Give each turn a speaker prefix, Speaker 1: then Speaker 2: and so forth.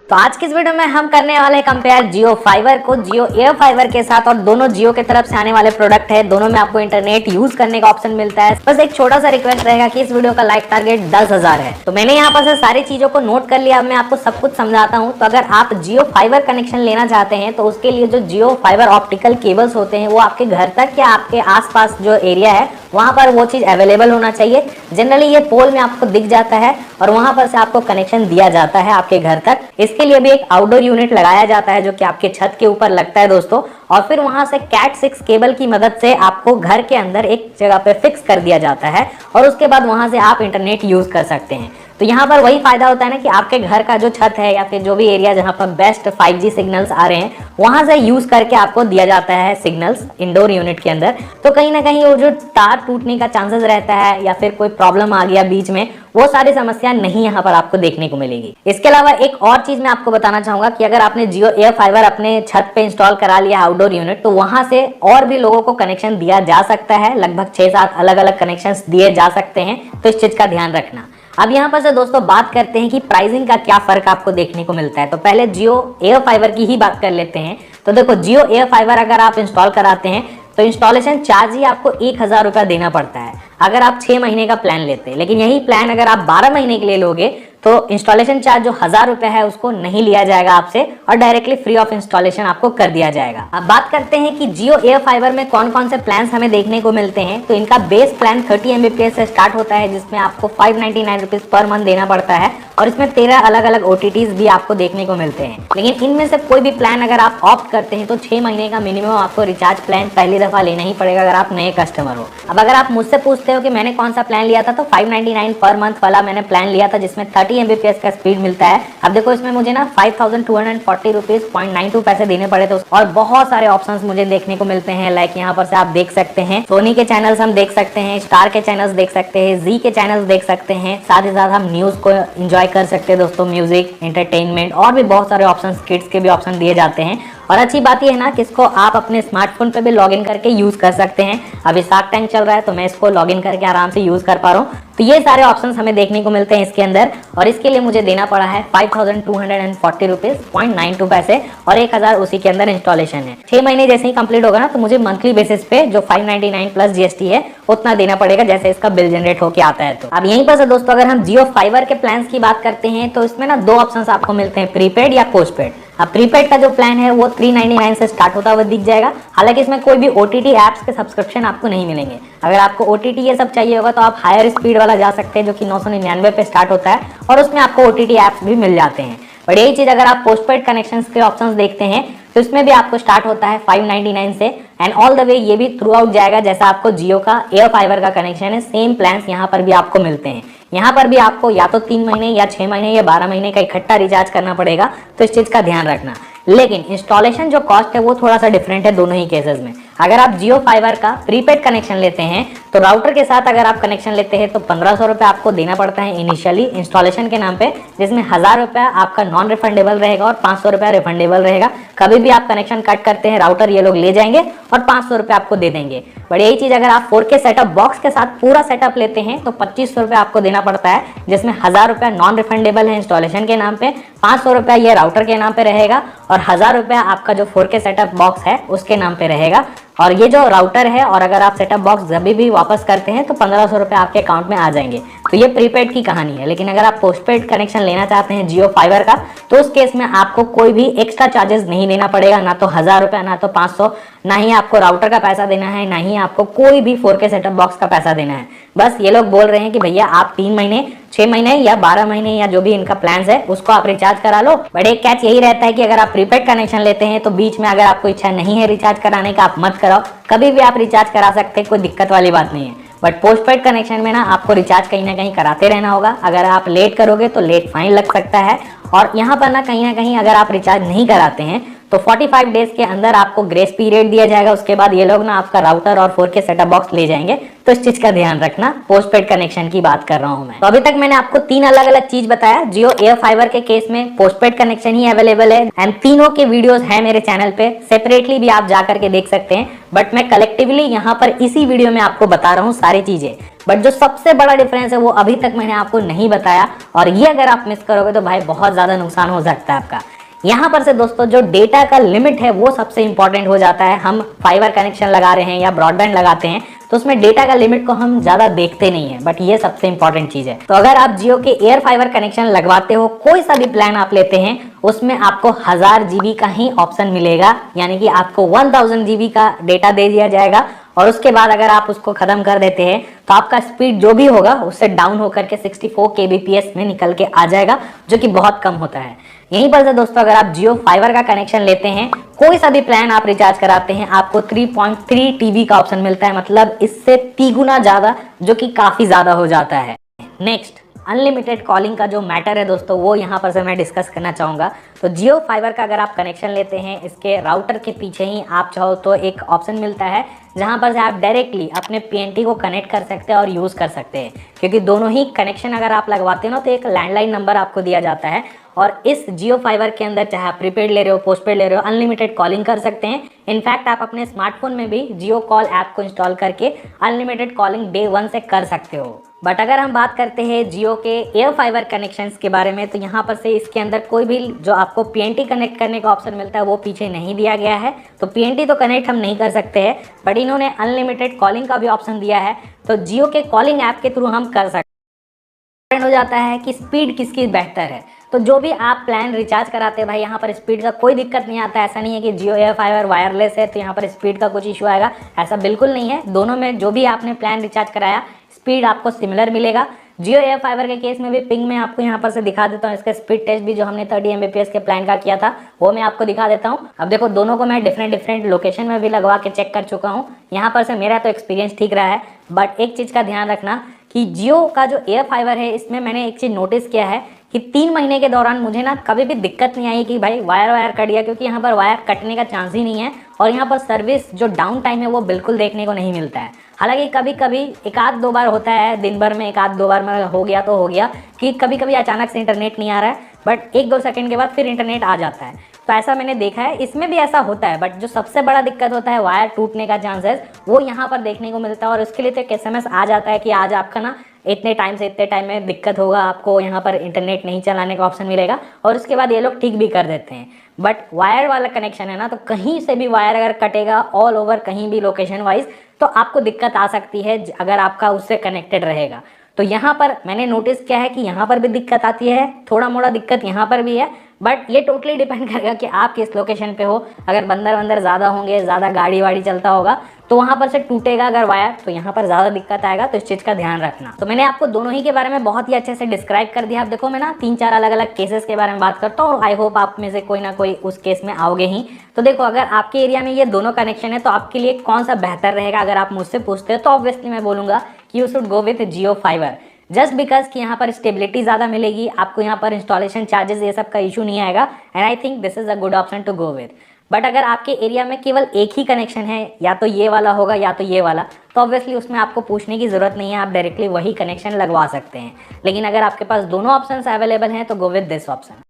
Speaker 1: तो आज की इस वीडियो में हम करने वाले हैं कंपेयर जियो फाइबर को जियो एयर फाइबर के साथ। और दोनों जियो की तरफ से आने वाले प्रोडक्ट है, दोनों में आपको इंटरनेट यूज करने का ऑप्शन मिलता है। बस एक छोटा सा रिक्वेस्ट रहेगा कि इस वीडियो का लाइक टारगेट 10,000 है। तो मैंने यहाँ पर से सारी चीजों को नोट कर लिया। अब मैं आपको सब कुछ समझाता हूँ। तो अगर आप जियो फाइबर कनेक्शन लेना चाहते हैं तो उसके लिए जो जियो फाइबर ऑप्टिकल केबल्स होते हैं वो आपके घर तक या आपके आसपास जो एरिया है वहां पर वो चीज अवेलेबल होना चाहिए। जनरली ये पोल में आपको दिख जाता है और वहां पर से आपको कनेक्शन दिया जाता है आपके घर तक। इसके लिए भी एक आउटडोर यूनिट लगाया जाता है जो कि आपके छत के ऊपर लगता है दोस्तों। और फिर वहां से कैट 6 केबल की मदद से आपको घर के अंदर एक जगह पे फिक्स कर दिया जाता है और उसके बाद वहां से आप इंटरनेट यूज कर सकते हैं। तो यहाँ पर वही फायदा होता है ना कि आपके घर का जो छत है या फिर जो भी एरिया जहाँ पर बेस्ट 5G सिग्नल्स आ रहे हैं वहां से यूज करके आपको दिया जाता है सिग्नल्स इंडोर यूनिट के अंदर। तो कहीं ना कहीं वो जो तार टूटने का चांसेस रहता है या फिर कोई प्रॉब्लम आ गया बीच में, वो सारी समस्या नहीं यहाँ पर आपको देखने को मिलेगी। इसके अलावा एक और चीज मैं आपको बताना चाहूंगा कि अगर आपने जियो एयर फाइबर अपने छत पे इंस्टॉल करा लिया आउटडोर यूनिट तो वहां से और भी लोगों को कनेक्शन दिया जा सकता है। लगभग 6-7 अलग अलग कनेक्शन दिए जा सकते हैं। तो इस चीज का ध्यान रखना। अब यहाँ पर से दोस्तों बात करते हैं कि प्राइसिंग का क्या फर्क आपको देखने को मिलता है। तो पहले जियो एयर फाइबर की ही बात कर लेते हैं। तो देखो, जियो एयर फाइबर अगर आप इंस्टॉल कराते हैं तो इंस्टॉलेशन चार्ज ही आपको 1,000 रुपया देना पड़ता है अगर आप 6 महीने का प्लान लेते हैं। लेकिन यही प्लान अगर आप 12 महीने के लिए लोगे तो इंस्टॉलेशन चार्ज जो 1,000 रुपया है उसको नहीं लिया जाएगा आपसे और डायरेक्टली फ्री ऑफ इंस्टॉलेशन आपको कर दिया जाएगा। अब बात करते हैं कि जियो एयर फाइबर में कौन कौन से प्लान्स हमें देखने को मिलते हैं। तो इनका बेस प्लान 30 Mbps से स्टार्ट होता है जिसमें आपको 599 रुपीज पर मंथ देना पड़ता है और इसमें 13 अलग अलग OTTs भी आपको देखने को मिलते हैं। लेकिन इनमें से कोई भी प्लान अगर आप ऑप्ट करते हैं तो 6 महीने का मिनिमम आपको रिचार्ज प्लान पहली दफा लेना ही पड़ेगा अगर आप नए कस्टमर हो। अब अगर आप मुझसे पूछते हो कि मैंने कौन सा प्लान लिया था, तो 599 पर मंथ वाला मैंने प्लान लिया था जिसमें 30 Mbps का स्पीड मिलता है। अब देखो, इसमें मुझे ना 5,240 रुपीज 0.92 पैसे देने पड़े थे और बहुत सारे ऑप्शंस मुझे देखने को मिलते हैं। लाइक यहाँ पर से आप देख सकते हैं सोनी के चैनल्स हम देख सकते हैं, स्टार के चैनल्स देख सकते हैं, जी के चैनल्स देख सकते हैं। साथ ही साथ हम न्यूज को एंजॉय कर सकते हैं दोस्तों, म्यूजिक, एंटरटेनमेंट और भी बहुत सारे ऑप्शन, किड्स के भी ऑप्शन दिए जाते हैं। और अच्छी बात यह है ना कि इसको आप अपने स्मार्टफोन पे भी लॉगिन करके यूज कर सकते हैं। अभी शार्क टैंक चल रहा है तो मैं इसको लॉगिन करके आराम से यूज कर पा रहा हूँ। तो ये सारे ऑप्शंस हमें देखने को मिलते हैं इसके अंदर और इसके लिए मुझे देना पड़ा है 5,240 रुपीज 0.92 पैसे और 1,000 उसी के अंदर इंस्टॉलेशन है। 6 महीने जैसे ही कंप्लीट होगा ना तो मुझे मंथली बेसिस पे जो 599 प्लस GST है उतना देना पड़ेगा जैसे इसका बिल जनरेट होकर आता है। तो अब यहीं पर से दोस्तों अगर हम जियो फाइबर के प्लान की बात करते हैं तो इसमें ना 2 ऑप्शन आपको मिलते हैं, प्रीपेड या पोस्टपेड। अब प्रीपेड का जो प्लान है वो 399 से स्टार्ट होता हुआ दिख जाएगा। हालांकि इसमें कोई भी OTT ऐप्स के सब्सक्रिप्शन आपको नहीं मिलेंगे। अगर आपको OTT ये सब चाहिए होगा तो आप हायर स्पीड वाला जा सकते हैं जो कि 999 पे स्टार्ट होता है और उसमें आपको OTT ऐप्स भी मिल जाते हैं। बट यही चीज अगर आप पोस्टपेड कनेक्शंस के ऑप्शंस देखते हैं तो इसमें भी आपको स्टार्ट होता है 599 से एंड ऑल द वे ये भी थ्रू आउट जाएगा जैसा आपको जियो का एयर फाइबर का कनेक्शन है। सेम प्लान्स यहाँ पर भी आपको मिलते हैं। यहाँ पर भी आपको या तो 3 महीने या 6 महीने या 12 महीने का इकट्ठा रिचार्ज करना पड़ेगा। तो इस चीज का ध्यान रखना। लेकिन इंस्टॉलेशन जो कॉस्ट है वो थोड़ा सा डिफरेंट है दोनों ही केसेस में। अगर आप जियो फाइबर का प्रीपेड कनेक्शन लेते हैं तो राउटर के साथ अगर आप कनेक्शन लेते हैं तो 1,500 रुपये आपको देना पड़ता है इनिशियली इंस्टॉलेशन के नाम पे, जिसमें 1,000 रुपया आपका नॉन रिफंडेबल रहेगा और 500 रुपया रिफंडेबल रहेगा। कभी भी आप कनेक्शन कट करते हैं राउटर ये लोग ले जाएंगे और 500 रुपये आपको दे देंगे। बट यही चीज अगर आप 4K सेटअप बॉक्स के साथ पूरा सेटअप लेते हैं तो 2,500 रुपये आपको देना पड़ता है, जिसमें 1,000 रुपया नॉन रिफंडेबल है इंस्टॉलेशन के नाम पे, 500 रुपया ये राउटर के नाम पे रहेगा और 1,000 रुपया आपका जो 4K सेटअप बॉक्स है उसके नाम पे रहेगा। और ये जो राउटर है और अगर आप सेटअप बॉक्स जब भी वापस करते हैं तो 1,500 रुपये आपके अकाउंट में आ जाएंगे। तो ये प्रीपेड की कहानी है। लेकिन अगर आप पोस्टपेड कनेक्शन लेना चाहते हैं जियो फाइबर का तो उस केस में आपको कोई भी एक्स्ट्रा चार्जेस नहीं देना पड़ेगा, ना तो 1,000 रुपया ना तो 500, ना ही आपको राउटर का पैसा देना है, ना ही आपको कोई भी 4K सेटअप बॉक्स का पैसा देना है। बस ये लोग बोल रहे हैं कि भैया आप 3 महीने, 6 महीने या 12 महीने या जो भी इनका प्लान है उसको आप रिचार्ज करा लो। बट एक कैच यही रहता है कि अगर आप प्रीपेड कनेक्शन लेते हैं तो बीच में अगर आपको इच्छा नहीं है रिचार्ज कराने का आप मत कराओ, कभी भी आप रिचार्ज करा सकते हैं, कोई दिक्कत वाली बात नहीं है। बट पोस्टपेड कनेक्शन में ना आपको रिचार्ज कहीं ना कहीं कराते रहना होगा। अगर आप लेट करोगे तो लेट फाइन लग सकता है और यहाँ पर ना कहीं अगर आप रिचार्ज नहीं कराते हैं तो 45 डेज के अंदर आपको ग्रेस पीरियड दिया जाएगा। उसके बाद ये लोग ना आपका राउटर और 4K सेटअप बॉक्स ले जाएंगे। तो इस चीज का ध्यान रखना, पोस्टपेड कनेक्शन की बात कर रहा हूं मैं। तो अभी तक मैंने आपको 3 अलग अलग चीज बताया। जियो एयर फाइबर के केस में पोस्टपेड कनेक्शन ही अवेलेबल है एंड तीनों के वीडियोस है मेरे चैनल पे, सेपरेटली भी आप जाकर के देख सकते हैं, बट मैं कलेक्टिवली यहाँ पर इसी वीडियो में आपको बता रहा हूँ सारी चीजें। बट जो सबसे बड़ा डिफरेंस है वो अभी तक मैंने आपको नहीं बताया, और ये अगर आप मिस करोगे तो भाई बहुत ज्यादा नुकसान हो सकता है आपका। यहाँ पर से दोस्तों जो डेटा का लिमिट है वो सबसे इंपॉर्टेंट हो जाता है। हम फाइबर कनेक्शन लगा रहे हैं या ब्रॉडबैंड लगाते हैं तो उसमें डेटा का लिमिट को हम ज्यादा देखते नहीं है, बट ये सबसे इंपॉर्टेंट चीज है। तो अगर आप जियो के एयर फाइबर कनेक्शन लगवाते हो, कोई सा भी प्लान आप लेते हैं, उसमें आपको 1000 GB का ही ऑप्शन मिलेगा, यानी कि आपको 1000 GB का डेटा दे दिया जाएगा। और उसके बाद अगर आप उसको खत्म कर देते हैं तो आपका स्पीड जो भी होगा उससे डाउन होकर के 64 kbps में निकल के आ जाएगा, जो कि बहुत कम होता है। यहीं पर से दोस्तों अगर आप जियो फाइबर का कनेक्शन लेते हैं, कोई सा भी प्लान आप रिचार्ज कराते हैं, आपको 3.3 TB का ऑप्शन मिलता है, मतलब इससे 3 गुना ज्यादा, जो कि काफी ज्यादा हो जाता है। नेक्स्ट, अनलिमिटेड कॉलिंग का जो मैटर है दोस्तों, वो यहाँ पर से मैं डिस्कस करना चाहूँगा। तो जियो फाइबर का अगर आप कनेक्शन लेते हैं, इसके राउटर के पीछे ही आप चाहो तो एक ऑप्शन मिलता है जहाँ पर से आप डायरेक्टली अपने PNT को कनेक्ट कर सकते हैं और यूज़ कर सकते हैं, क्योंकि दोनों ही कनेक्शन अगर आप लगवाते हो ना तो एक लैंडलाइन नंबर आपको दिया जाता है। और इस जियो फाइबर के अंदर चाहे आप प्रीपेड ले रहे हो, पोस्टपेड ले रहे हो, अनलिमिटेड कॉलिंग कर सकते हैं। इनफैक्ट आप अपने स्मार्टफोन में भी जियो कॉल ऐप को इंस्टॉल करके अनलिमिटेड कॉलिंग डे 1 से कर सकते हो। बट अगर हम बात करते हैं जियो के एयर फाइबर कनेक्शंस के बारे में, तो यहाँ पर से इसके अंदर कोई भी जो आपको PNT कनेक्ट करने का ऑप्शन मिलता है वो पीछे नहीं दिया गया है। तो PNT तो कनेक्ट हम नहीं कर सकते हैं, बट इन्होंने अनलिमिटेड कॉलिंग का भी ऑप्शन दिया है, तो जियो के कॉलिंग ऐप के थ्रू हम कर सकते हैं। हो जाता है कि स्पीड किसकी बेहतर है, तो जो भी आप प्लान रिचार्ज कराते हैं भाई, यहाँ पर स्पीड का कोई दिक्कत नहीं आता है। ऐसा नहीं है कि जियो एयर फाइबर वायरलेस है तो यहाँ पर स्पीड का कुछ इशू आएगा, ऐसा बिल्कुल नहीं है। दोनों में जो भी आपने प्लान रिचार्ज कराया, स्पीड आपको सिमिलर मिलेगा। जियो एयर फाइबर के केस में भी पिंग में आपको यहाँ पर से दिखा देता हूँ, इसका स्पीड टेस्ट भी जो हमने 30 Mbps के प्लान का किया था वो मैं आपको दिखा देता हूँ। अब देखो, दोनों को मैं डिफरेंट लोकेशन में भी लगवा के चेक कर चुका हूँ। यहाँ पर से मेरा तो एक्सपीरियंस ठीक रहा है, बट एक चीज़ का ध्यान रखना कि जियो का जो एयर फाइबर है, इसमें मैंने एक चीज़ नोटिस किया है कि 3 महीने के दौरान मुझे ना कभी भी दिक्कत नहीं आई कि भाई वायर कट गया, क्योंकि यहाँ पर वायर कटने का चांस ही नहीं है। और यहाँ पर सर्विस जो डाउन टाइम है वो बिल्कुल देखने को नहीं मिलता है। हालांकि कभी कभी 1-2 बार होता है, दिन भर में 1-2 बार में हो गया तो हो गया, कि कभी कभी अचानक से इंटरनेट नहीं आ रहा है, बट 1-2 सेकंड के बाद फिर इंटरनेट आ जाता है। तो ऐसा मैंने देखा है, इसमें भी ऐसा होता है। बट जो सबसे बड़ा दिक्कत होता है वायर टूटने का चांसेस, वो यहाँ पर देखने को मिलता है। और उसके लिए तो एक SMS आ जाता है कि आज आपका ना इतने टाइम से इतने टाइम में दिक्कत होगा, आपको यहाँ पर इंटरनेट नहीं चलाने का ऑप्शन मिलेगा, और उसके बाद ये लोग ठीक भी कर देते हैं। बट वायर वाला कनेक्शन है ना, तो कहीं से भी वायर अगर कटेगा ऑल ओवर कहीं भी लोकेशन वाइज, तो आपको दिक्कत आ सकती है अगर आपका उससे कनेक्टेड रहेगा। तो यहाँ पर मैंने नोटिस किया है कि यहाँ पर भी दिक्कत आती है, थोड़ा मोड़ा दिक्कत यहाँ पर भी है, बट ये टोटली डिपेंड करेगा कि आप किस लोकेशन पे हो। अगर बंदर ज़्यादा होंगे, ज़्यादा गाड़ी वाड़ी चलता होगा, तो वहाँ पर से टूटेगा अगर वायर, तो यहाँ पर ज़्यादा दिक्कत आएगा। तो इस चीज़ का ध्यान रखना। तो मैंने आपको दोनों ही के बारे में बहुत ही अच्छे से डिस्क्राइब कर दिया। आप देखो, मैं ना 3-4 अलग अलग केसेस के बारे में बात करता हूँ, और आई होप आप में से कोई ना कोई उस केस में आओगे ही। तो देखो, अगर आपके एरिया में ये दोनों कनेक्शन है तो आपके लिए कौन सा बेहतर रहेगा, अगर आप मुझसे पूछते हो तो ऑब्वियसली मैं बोलूँगा कि you should go with Jio fibre, just because कि यहाँ पर स्टेबिलिटी ज़्यादा मिलेगी आपको, यहाँ पर इंस्टॉलेशन चार्जेस ये सब का इशू नहीं आएगा, and I think this is a good option to go with. But अगर आपके एरिया में केवल एक ही कनेक्शन है, या तो ये वाला होगा या तो ये वाला, तो ऑब्वियसली उसमें आपको पूछने की ज़रूरत नहीं है, आप डायरेक्टली वही कनेक्शन लगवा सकते हैं। लेकिन अगर आपके पास दोनों ऑप्शंस अवेलेबल हैं तो गो विद दिस ऑप्शन।